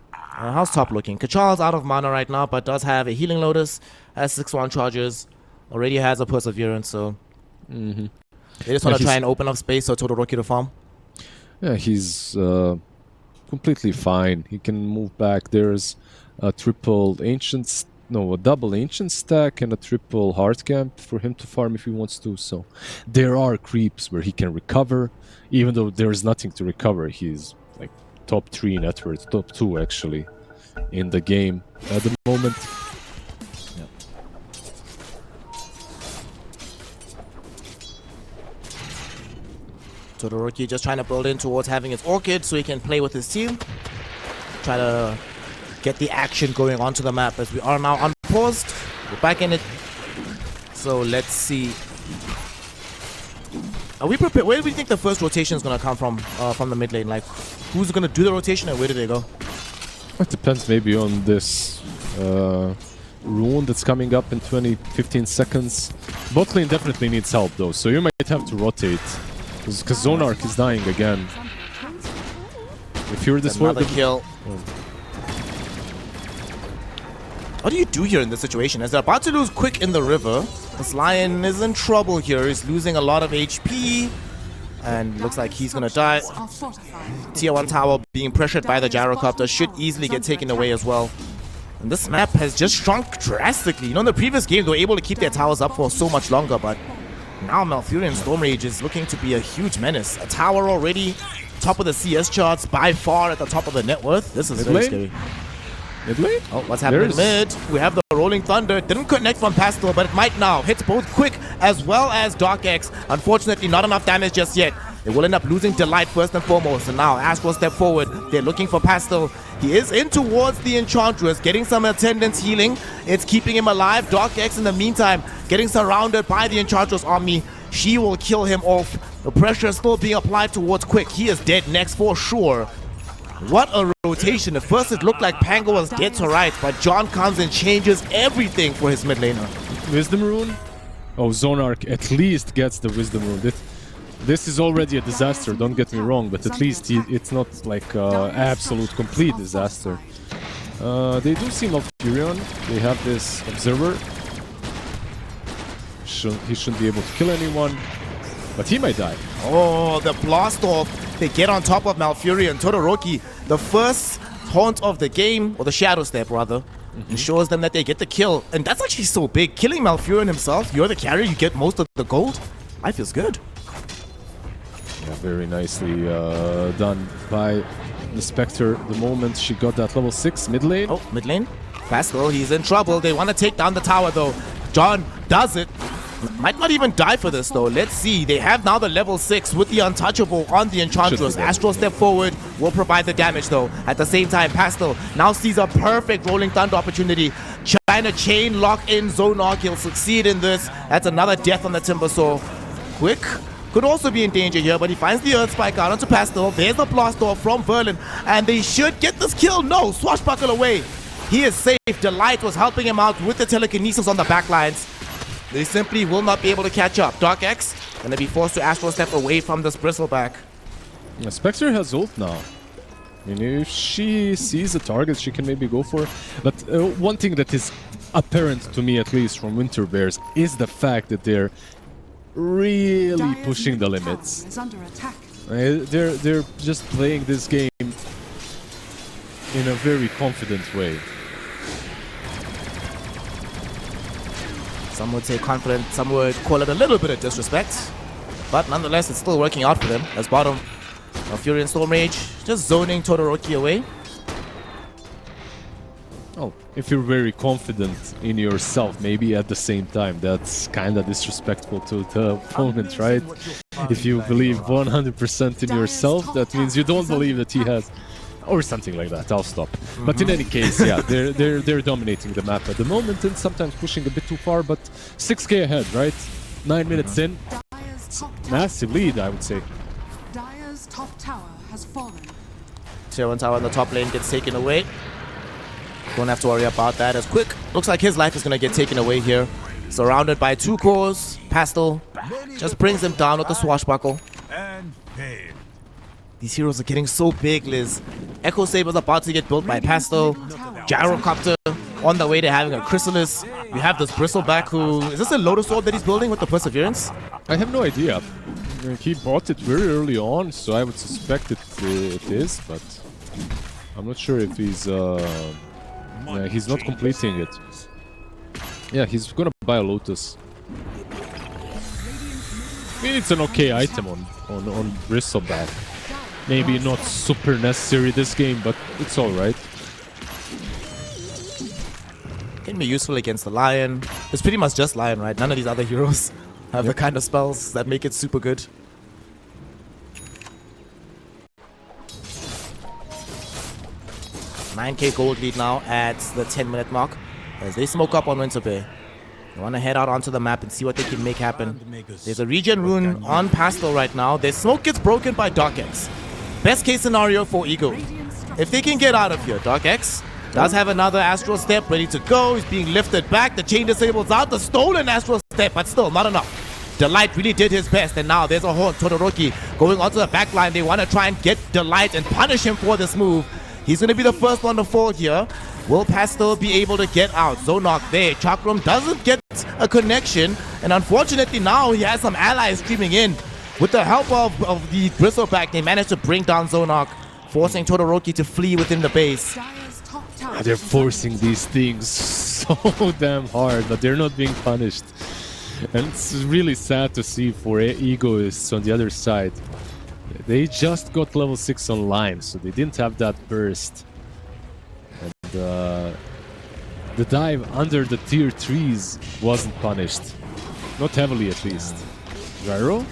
How's top looking? Kachal's out of mana right now, but does have a Healing Lotus, has 6-1 charges, already has a Perseverance, so they just want to try and open up space for Todoroki to farm. Yeah, he's completely fine. He can move back. There's a a double ancient stack and a triple hard camp for him to farm if he wants to. So there are creeps where he can recover, even though there's nothing to recover. He's like top 3 net worth, top 2 actually in the game at the moment. Yeah. Todoroki just trying to build in towards having his Orchid so he can play with his team. Try to get the action going onto the map as we are now unpaused. We're back in it. So let's see. Are we prepared? Where do we think the first rotation is going to come from the mid lane? Like, who's going to do the rotation and where do they go? It depends maybe on this rune that's coming up in 15 seconds. Bot lane definitely needs help though, so you might have to rotate. Because Zonark is dying again. If you're this way... Another kill. What do you do here in this situation? As they're about to lose quick in the river, this Lion is in trouble here. He's losing a lot of HP. And looks like he's gonna die. Tier 1 tower being pressured by the Gyrocopter should easily get taken away as well. And this map has just shrunk drastically. You know, in the previous game, they were able to keep their towers up for so much longer, but now Malfurion Storm Rage is looking to be a huge menace. A tower already, top of the CS charts, by far at the top of the net worth. This is very scary. Mid lane? Oh, what's happening mid? We have the Rolling Thunder. Didn't connect from Pastel, but it might now. Hits both Quick as well as Dark X. Unfortunately, not enough damage just yet. They will end up losing Delight first and foremost. And now Astral step forward. They're looking for Pastel. He is in towards the Enchantress, getting some attendance healing. It's keeping him alive. Dark X in the meantime getting surrounded by the Enchantress army. She will kill him off. The pressure is still being applied towards Quick. He is dead next for sure. What a rotation. At first it looked like Pango was dead to rights, but John comes and changes everything for his mid laner. Wisdom rune? Oh, Zonark at least gets the Wisdom rune. This is already a disaster, don't get me wrong, but at least it's not like absolute complete disaster. They do see Malfurion. They have this Observer. He shouldn't be able to kill anyone, but he might die. Oh, the blast off. They get on top of Malfurion. Todoroki, the first haunt of the game, or the Shadow Step rather, ensures them that they get the kill. And that's actually so big. Killing Malfurion himself, you're the carrier, you get most of the gold. Life is good. Yeah, very nicely done by the Spectre. The moment she got that level 6 mid lane. Oh, mid lane. Pascal, he's in trouble. They want to take down the tower though. John does it. Might not even die for this though. Let's see. They have now the level 6 with the untouchable on the Enchantress. Astral step forward will provide the damage though. At the same time, Pastel now sees a perfect Rolling Thunder opportunity. Trying to chain lock in Zonark. He'll succeed in this. That's another death on the Timbersaw. Quick could also be in danger here, but he finds the Earth Spike out onto Pastel. There's the blast off from Verlin, and they should get this kill. No, swashbuckle away. He is safe. Delight was helping him out with the telekinesis on the backlines. They simply will not be able to catch up. Dark X gonna be forced to Astral Step away from this Bristleback. Yeah, Spectre has ult now. I mean, if she sees a target, she can maybe go for it. But one thing that is apparent to me, at least from Winter Bears, is the fact that they're really pushing the limits. They're just playing this game in a very confident way. Some would say confident, some would call it a little bit of disrespect. But nonetheless, it's still working out for them. As bottom of Fury and Storm Rage, just zoning Todoroki away. Oh, if you're very confident in yourself, maybe at the same time, that's kind of disrespectful to the opponent, right? If you believe 100% in yourself, that means you don't believe that he has... Or something like that. I'll stop. But in any case, yeah, they're dominating the map at the moment and sometimes pushing a bit too far. But 6k ahead, right? 9 minutes in, massive lead, I would say. Dire's top tower has fallen. Tier 1 tower in the top lane gets taken away. Don't have to worry about that as quick. Looks like his life is gonna get taken away here. Surrounded by 2 cores. Pastel just brings him down with the swashbuckle. These heroes are getting so big, Liz. Echo Saber's about to get built by Pastel. Gyrocopter on the way to having a Chrysalis. We have this Bristleback who... Is this a Lotus Orb that he's building with the Perseverance? I have no idea. He bought it very early on, so I would suspect it is, but I'm not sure if he's... yeah, he's not completing it. Yeah, he's gonna buy a Lotus. I mean, it's an okay item on Bristleback. Maybe not super necessary this game, but it's alright. Can be useful against the Lion. It's pretty much just Lion, right? None of these other heroes have the kind of spells that make it super good. $9k gold lead now at the 10-minute mark as they smoke up on Winter Bay. They want to head out onto the map and see what they can make happen. There's a regen rune on Pastel right now. Their smoke gets broken by Dark X. Best case scenario for Ego. If they can get out of here, Dark X does have another Astral Step ready to go. He's being lifted back. The chain disables out. The stolen Astral Step, but still not enough. Delight really did his best, and now there's a Horn. Todoroki going onto the back line. They want to try and get Delight and punish him for this move. He's going to be the first one to fall here. Will Pastel be able to get out? Zonark there. Chakram doesn't get a connection, and unfortunately now he has some allies streaming in. With the help of the Bristleback, they managed to bring down Zonark, forcing Todoroki to flee within the base. They're forcing these things so damn hard, but they're not being punished. And it's really sad to see for Egoists on the other side. They just got level 6 online, so they didn't have that burst. And the dive under the tier 3s wasn't punished. Not heavily, at least. Gyro?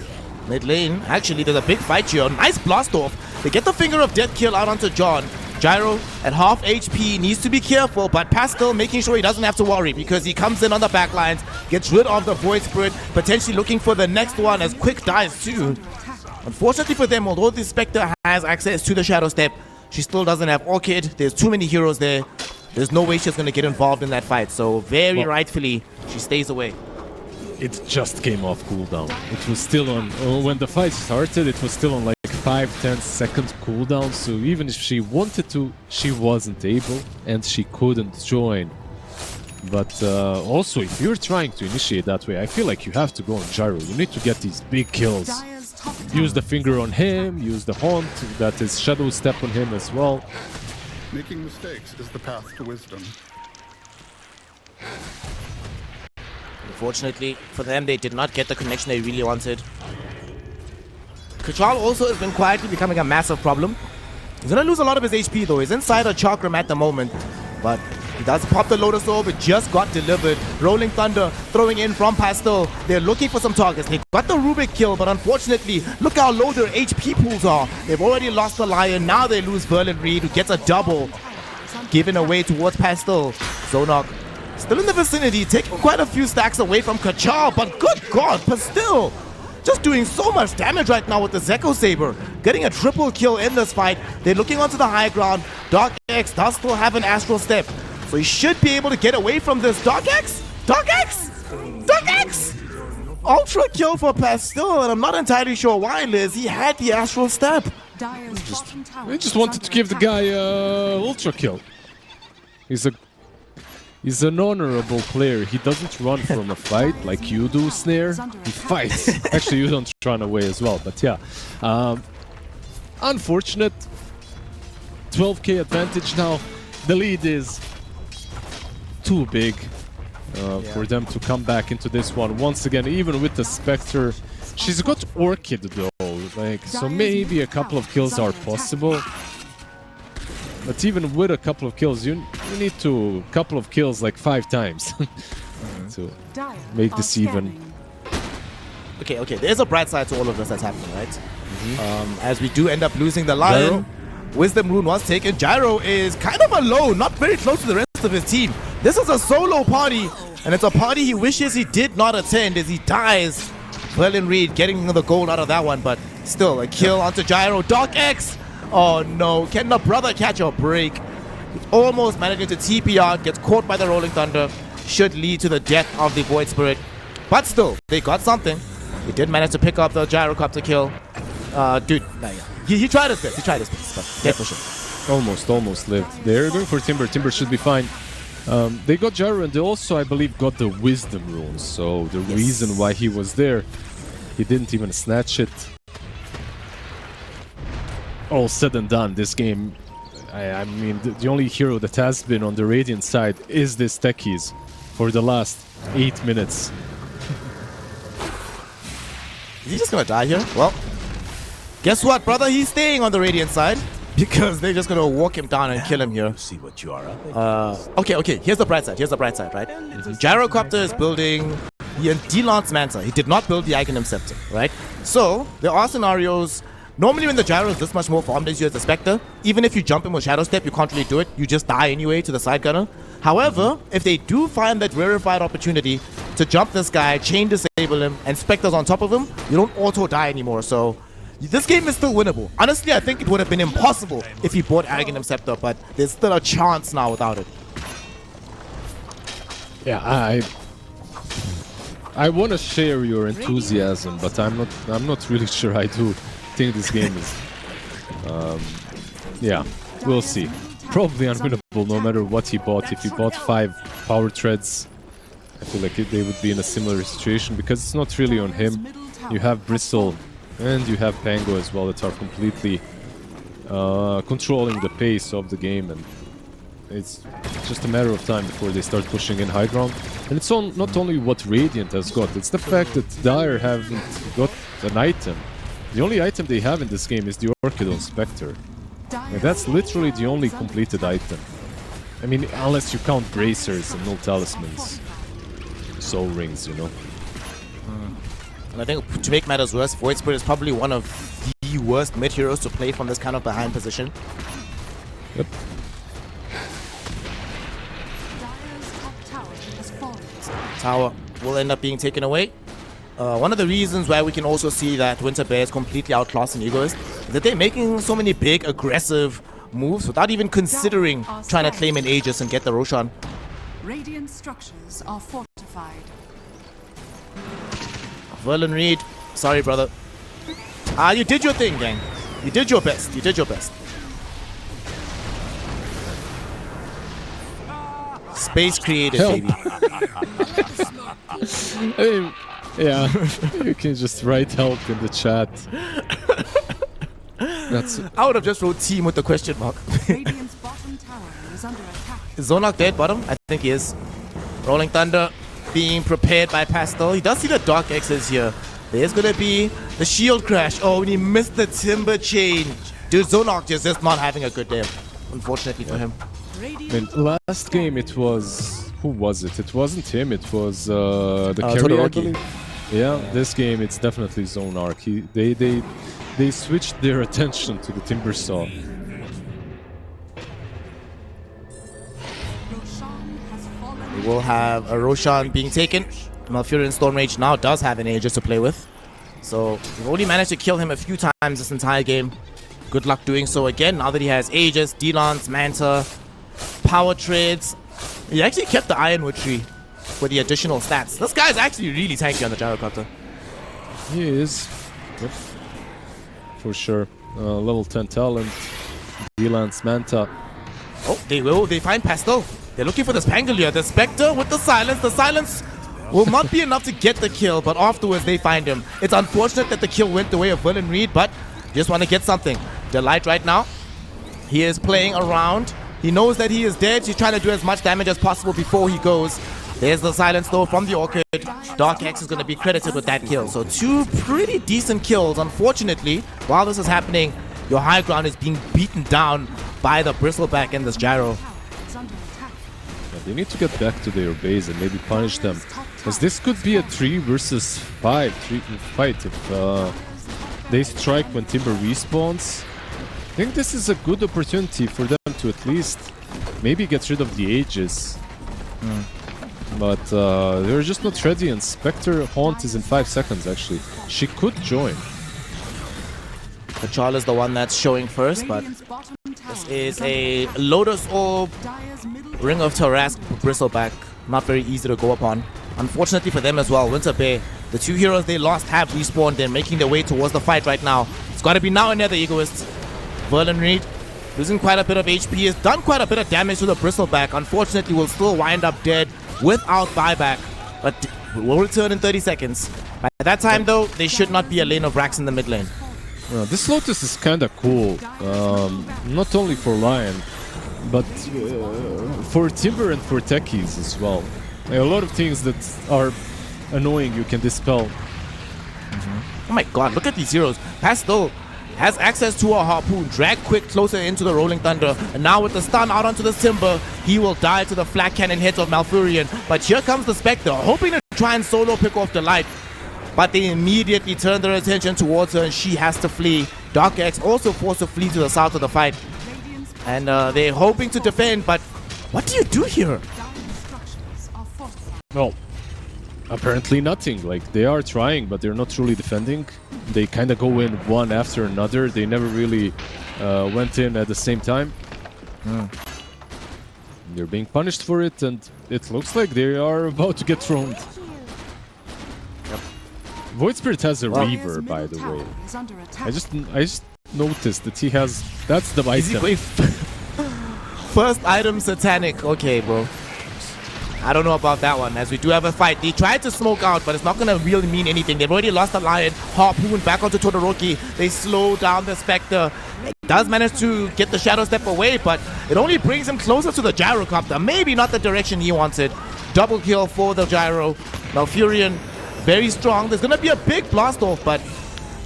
Mid lane, actually there's a big fight here. Nice blast off. They get the Finger of Death kill out onto John. Gyro at half HP needs to be careful, but Pastel making sure he doesn't have to worry because he comes in on the backlines, gets rid of the Void Spirit, potentially looking for the next one as Quick dies too. Unfortunately for them, although the Spectre has access to the Shadow Step, she still doesn't have Orchid. There's too many heroes there. There's no way she's going to get involved in that fight, so very rightfully, she stays away. It just came off cooldown. It was still on... when the fight started, it was still on like 5-10 second cooldown, so even if she wanted to, she wasn't able, and she couldn't join. But also, if you're trying to initiate that way, I feel like you have to go on Gyro. You need to get these big kills. Use the Finger on him, use the Haunt, that is Shadow Step on him as well. Making mistakes is the path to wisdom. Unfortunately for them, they did not get the connection they really wanted. Kachal also has been quietly becoming a massive problem. He's gonna lose a lot of his HP though. He's inside a Chakram at the moment, but He does pop the Lotus Orb. It just got delivered. Rolling Thunder throwing in from Pastel. They're looking for some targets. They got the Rubik kill, but unfortunately, look how low their HP pools are. They've already lost the Lion. Now they lose Verlin Reed, who gets a double given away towards Pastel. Zonok still in the vicinity, taking quite a few stacks away from Kachal, but good God, Pastel just doing so much damage right now with the Zeko Saber. Getting a triple kill in this fight. They're looking onto the high ground. Dark X does still have an Astral Step, so he should be able to get away from this. Dark X? Dark X? Dark X? Ultra kill for Pastel, and I'm not entirely sure why, Liz. He had the Astral Step. They just wanted to give the guy ultra kill. He's an honorable player. He doesn't run from a fight like you do, Snare. He fights. Actually, you don't run away as well, but yeah. Unfortunate. 12k advantage now. The lead is too big for them to come back into this one. Once again, even with the Spectre. She's got Orchid though, like, so maybe a couple of kills are possible. But even with a couple of kills, you need to couple of kills like 5 times to make this even. Okay, there's a bright side to all of this that's happening, right? As we do end up losing the Lion. Wisdom Rune was taken. Gyro is kind of alone, not very close to the rest of his team. This is a solo party, and it's a party he wishes he did not attend as he dies. Verlin Reed getting the gold out of that one, but still a kill onto Gyro. Dark X! Oh no, can the brother catch a break? He's almost managing to TP out, gets caught by the Rolling Thunder. Should lead to the death of the Void Spirit. But still, they got something. He did manage to pick up the Gyrocopter kill. Dude, he tried his best, but dead for sure. Almost lived. They're going for Timber. Timber should be fine. They got Gyro, and they also, I believe, got the Wisdom Runes. So the reason why he was there, he didn't even snatch it. All said and done, this game, I mean, the only hero that has been on the Radiant side is this Techies for the last 8 minutes. Is he just gonna die here? Well, guess what, brother? He's staying on the Radiant side because they're just gonna walk him down and kill him here. See what you are up. Okay. Here's the bright side, right? Gyrocopter is building the D-Lance Manta. He did not build the Aghanim Scepter, right? So there are scenarios. Normally when the Gyro is this much more farmed as you as a Spectre, even if you jump in with Shadow Step, you can't really do it. You just die anyway to the side gunner. However, if they do find that rarefied opportunity to jump this guy, chain disable him, and Spectre's on top of him, you don't auto die anymore. So this game is still winnable. Honestly, I think it would have been impossible if he bought Aghanim Scepter, but there's still a chance now without it. Yeah, I want to share your enthusiasm, but I'm not really sure I do. I think this game is, yeah, we'll see. Probably unwinnable no matter what he bought. If he bought 5 power treads, I feel like they would be in a similar situation because it's not really on him. You have Bristle and you have Pango as well that are completely controlling the pace of the game, and it's just a matter of time before they start pushing in high ground. And it's not only what Radiant has got, it's the fact that Dire haven't got an item. The only item they have in this game is the Orchid on Spectre. And that's literally the only completed item. I mean, unless you count Bracers and no Talismans. Soul Rings, you know. And I think to make matters worse, Void Spirit is probably one of the worst mid-heroes to play from this kind of behind position. Yep. Tower will end up being taken away. One of the reasons why we can also see that Winter Bear is completely outclassed in Egoist is that they're making so many big, aggressive moves without even considering trying to claim an Aegis and get the Roshan. Radiant structures are fortified. Verlin Reed, sorry, brother. You did your thing, gang. You did your best. You did your best. Space created, Help. baby. I mean, yeah, you can just write help in the chat. I would have just wrote team with the question mark. Radiant's bottom tower is under attack. Is Zonok dead bottom? I think he is. Rolling Thunder being prepared by Pastel. He does see the Dark X's here. There's gonna be the shield crash. Oh, and he missed the Timber chain. Dude, Zonok is just not having a good day, unfortunately for him. I mean, last game it was... Who was it? It wasn't him, it was the carry, I Todoroki. believe. Yeah, this game it's definitely Zone Arc. They switched their attention to the Timber Saw. Roshan has fallen. We will have a Roshan being taken. Malfurion Storm Rage now does have an Aegis to play with. So we've only managed to kill him a few times this entire game. Good luck doing so again now that he has Aegis, D-Lance, Manta, Power Trades. He actually kept the Ironwood tree for the additional stats. This guy's actually really tanky on the Gyrocopter. He is. Yep. For sure. Level 10 talent. D-Lance, Manta. Oh, they find Pastel. They're looking for this Pangolier. The Spectre with the silence. The silence will not be enough to get the kill, but afterwards they find him. It's unfortunate that the kill went the way of Villain Reed, but just want to get something. Delight right now. He is playing around. He knows that he is dead. He's trying to do as much damage as possible before he goes. There's the silence though from the Orchid. Dark X is going to be credited with that kill. So 2 pretty decent kills. Unfortunately, while this is happening, your high ground is being beaten down by the Bristleback and this Gyro. Is under attack. Yeah, they need to get back to their base and maybe punish them. Because this could be a 3 versus 5 fight if they strike when Timber respawns. I think this is a good opportunity for them to at least maybe get rid of the Aegis. But they're just not ready, and Spectre Haunt is in 5 seconds actually. She could join. Kachal is the one that's showing first, but Radiant's bottom tower this is under a attack. Lotus Orb, Dire's middle Ring of Tarask, Bristleback. Not very easy to go upon. Unfortunately for them as well, Winter Bay, the 2 heroes they lost have respawned. They're making their way towards the fight right now. It's got to be now and never, Egoists. Verlin Reed, losing quite a bit of HP, has done quite a bit of damage to the Bristleback. Unfortunately, will still wind up dead without buyback, but will return in 30 seconds. By that time, though, there should not be a lane of racks in the mid lane. This Lotus is kinda cool, not only for Lion, but for Timber and for techies as well. A lot of things that are annoying you can dispel. Oh my god, look at these heroes. Pastel has access to a harpoon, drag quick closer into the Rolling Thunder, and now with the stun out onto the Timber, he will die to the flat cannon hits of Malfurion. But here comes the Spectre, hoping to try and solo pick off Delight. But they immediately turn their attention towards her and she has to flee. Dark X also forced to flee to the south of the fight. Radiant's And they're hoping to defend, but what do you do here? Dire structures are fortified. Well, apparently nothing. Like, they are trying, but they're not truly defending. They kind of go in one after another. They never really went in at the same time. They're being punished for it, and it looks like they are about to get thrown. Void Spirit has a Reaver, Dire's by middle the tower way. is under attack. I just noticed that he has... That's the Is he item. going first item Satanic? Okay, bro. I don't know about that one, as we do have a fight. They tried to smoke out, but it's not going to really mean anything. They've already lost the Lion. Harpoon back onto Todoroki. They slow down the Spectre. It does manage to get the Shadow Step away, but it only brings him closer to the Gyrocopter. Maybe not the direction he wanted. Double kill for the Gyro. Malfurion, very strong. There's going to be a big blast off, but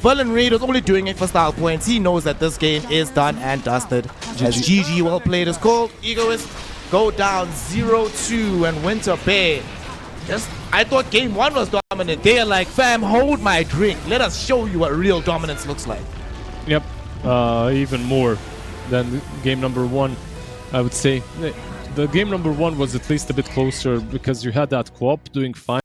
Verlin Reed is only doing it for style points. He knows that this game is done and dusted. As GG well played is called. Egoists go down 0-2, and Winter Bay I thought game 1 was dominant. They are like, fam, hold my drink. Let us show you what real dominance looks like. Yep, even more than game number 1, I would say. The game number 1 was at least a bit closer because you had that co-op doing fine.